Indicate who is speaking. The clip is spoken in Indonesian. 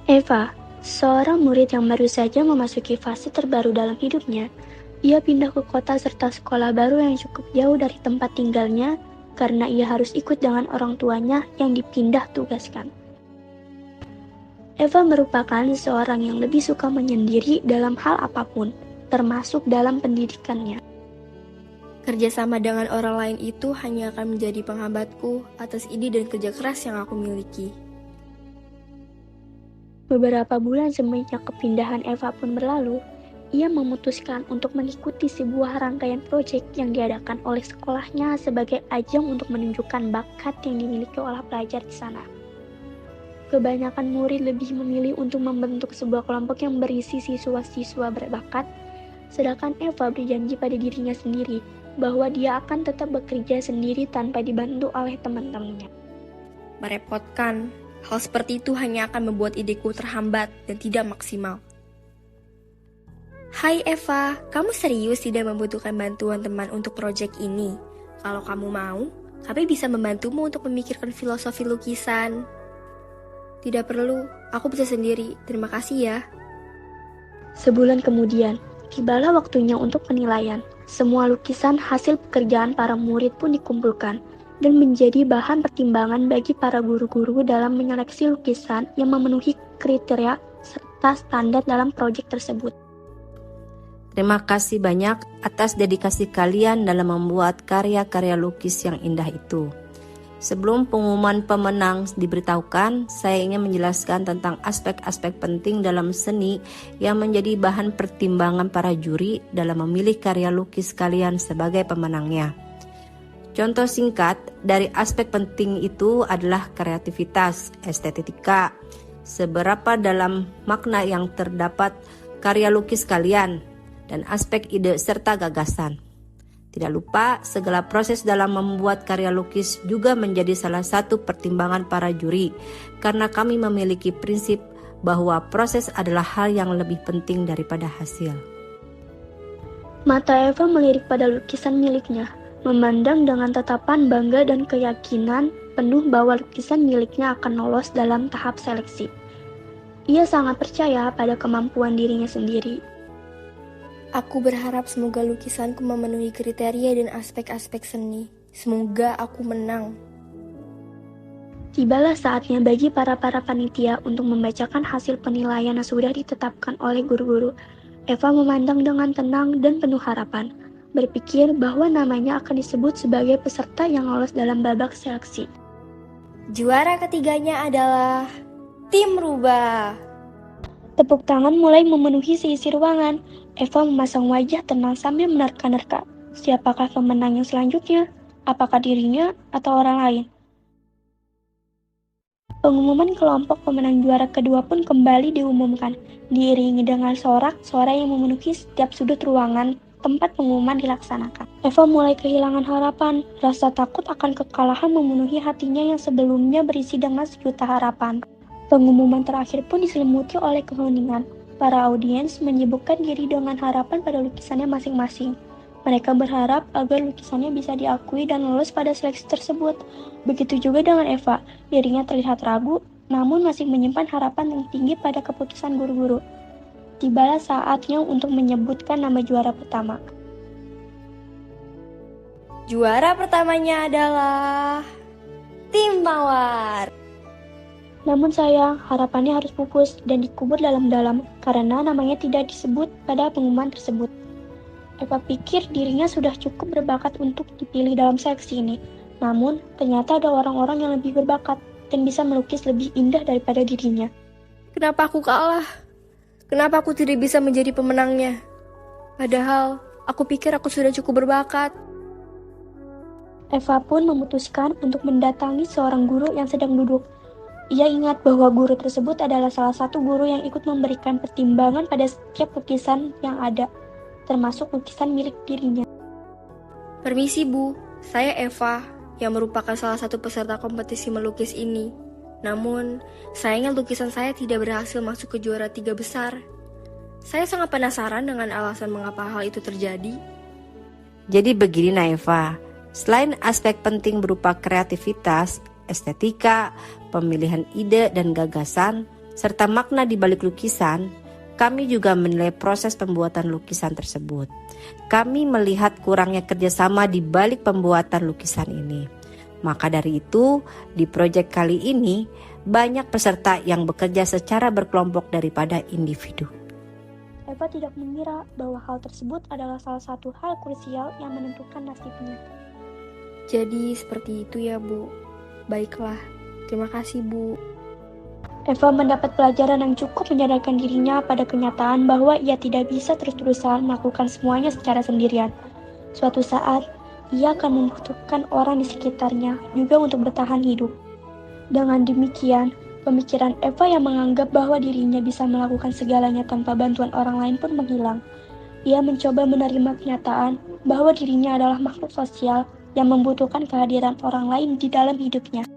Speaker 1: Eva, seorang murid yang baru saja memasuki fase terbaru dalam hidupnya. Ia pindah ke kota serta sekolah baru yang cukup jauh dari tempat tinggalnya karena ia harus ikut dengan orang tuanya yang dipindah tugaskan. Eva merupakan seorang yang lebih suka menyendiri dalam hal apapun, termasuk dalam pendidikannya.
Speaker 2: Kerjasama dengan orang lain itu hanya akan menjadi penghambatku atas ide dan kerja keras yang aku miliki.
Speaker 1: Beberapa bulan semenjak kepindahan Eva pun berlalu, ia memutuskan untuk mengikuti sebuah rangkaian proyek yang diadakan oleh sekolahnya sebagai ajang untuk menunjukkan bakat yang dimiliki oleh pelajar di sana. Kebanyakan murid lebih memilih untuk membentuk sebuah kelompok yang berisi siswa-siswa berbakat, sedangkan Eva berjanji pada dirinya sendiri bahwa dia akan tetap bekerja sendiri tanpa dibantu oleh teman-temannya.
Speaker 2: Merepotkan, hal seperti itu hanya akan membuat ideku terhambat dan tidak maksimal. Hai Eva, kamu serius tidak membutuhkan bantuan teman untuk proyek ini? Kalau kamu mau, kami bisa membantumu untuk memikirkan filosofi lukisan. Tidak perlu, aku bisa sendiri. Terima kasih ya.
Speaker 1: Sebulan kemudian, tibalah waktunya untuk penilaian. Semua lukisan hasil pekerjaan para murid pun dikumpulkan dan menjadi bahan pertimbangan bagi para guru-guru dalam menyeleksi lukisan yang memenuhi kriteria serta standar dalam proyek tersebut.
Speaker 3: Terima kasih banyak atas dedikasi kalian dalam membuat karya-karya lukis yang indah itu. Sebelum pengumuman pemenang diberitahukan, saya ingin menjelaskan tentang aspek-aspek penting dalam seni yang menjadi bahan pertimbangan para juri dalam memilih karya lukis kalian sebagai pemenangnya. Contoh singkat dari aspek penting itu adalah kreativitas, estetika, seberapa dalam makna yang terdapat karya lukis kalian, dan aspek ide serta gagasan. Tidak lupa, segala proses dalam membuat karya lukis juga menjadi salah satu pertimbangan para juri, karena kami memiliki prinsip bahwa proses adalah hal yang lebih penting daripada hasil.
Speaker 1: Mata Eva melirik pada lukisan miliknya, memandang dengan tatapan bangga dan keyakinan penuh bahwa lukisan miliknya akan lolos dalam tahap seleksi. Ia sangat percaya pada kemampuan dirinya sendiri.
Speaker 2: Aku berharap semoga lukisanku memenuhi kriteria dan aspek-aspek seni. Semoga aku menang.
Speaker 1: Tibalah saatnya bagi para panitia untuk membacakan hasil penilaian yang sudah ditetapkan oleh guru-guru. Eva memandang dengan tenang dan penuh harapan, berpikir bahwa namanya akan disebut sebagai peserta yang lolos dalam babak seleksi.
Speaker 2: Juara ketiganya adalah Tim Rubah.
Speaker 1: Tepuk tangan mulai memenuhi seisi ruangan. Eva memasang wajah tenang sambil menerka-nerka. Siapakah pemenang yang selanjutnya? Apakah dirinya atau orang lain? Pengumuman kelompok pemenang juara kedua pun kembali diumumkan, diiringi dengan sorak-sorai yang memenuhi setiap sudut ruangan tempat pengumuman dilaksanakan. Eva mulai kehilangan harapan. Rasa takut akan kekalahan memenuhi hatinya yang sebelumnya berisi dengan sejuta harapan. Pengumuman terakhir pun diselimuti oleh keheningan. Para audiens menyibukkan diri dengan harapan pada lukisannya masing-masing. Mereka berharap agar lukisannya bisa diakui dan lolos pada seleksi tersebut. Begitu juga dengan Eva, dirinya terlihat ragu, namun masih menyimpan harapan yang tinggi pada keputusan guru-guru. Tibalah saatnya untuk menyebutkan nama juara pertama.
Speaker 2: Juara pertamanya adalah Tim Mawar.
Speaker 1: Namun sayang, harapannya harus pupus dan dikubur dalam-dalam karena namanya tidak disebut pada pengumuman tersebut. Eva pikir dirinya sudah cukup berbakat untuk dipilih dalam seleksi ini. Namun, ternyata ada orang-orang yang lebih berbakat dan bisa melukis lebih indah daripada dirinya.
Speaker 2: Kenapa aku kalah? Kenapa aku tidak bisa menjadi pemenangnya? Padahal, aku pikir aku sudah cukup berbakat.
Speaker 1: Eva pun memutuskan untuk mendatangi seorang guru yang sedang duduk. Ia ingat bahwa guru tersebut adalah salah satu guru yang ikut memberikan pertimbangan pada setiap lukisan yang ada, termasuk lukisan milik dirinya.
Speaker 2: Permisi Bu, saya Eva, yang merupakan salah satu peserta kompetisi melukis ini. Namun, sayangnya lukisan saya tidak berhasil masuk ke juara 3 besar. Saya sangat penasaran dengan alasan mengapa hal itu terjadi.
Speaker 3: Jadi begini Naeva, selain aspek penting berupa kreativitas, estetika, pemilihan ide dan gagasan, serta makna di balik lukisan, kami juga menilai proses pembuatan lukisan tersebut. Kami melihat kurangnya kerjasama di balik pembuatan lukisan ini. Maka dari itu, di proyek kali ini, banyak peserta yang bekerja secara berkelompok daripada individu.
Speaker 1: Eva tidak mengira bahwa hal tersebut adalah salah satu hal krusial yang menentukan nasibnya.
Speaker 2: Jadi seperti itu ya, Bu. Baiklah, terima kasih, Bu.
Speaker 1: Eva mendapat pelajaran yang cukup menyadarkan dirinya pada kenyataan bahwa ia tidak bisa terus-terusan melakukan semuanya secara sendirian. Suatu saat, ia akan membutuhkan orang di sekitarnya juga untuk bertahan hidup. Dengan demikian, pemikiran Eva yang menganggap bahwa dirinya bisa melakukan segalanya tanpa bantuan orang lain pun menghilang. Ia mencoba menerima kenyataan bahwa dirinya adalah makhluk sosial yang membutuhkan kehadiran orang lain di dalam hidupnya.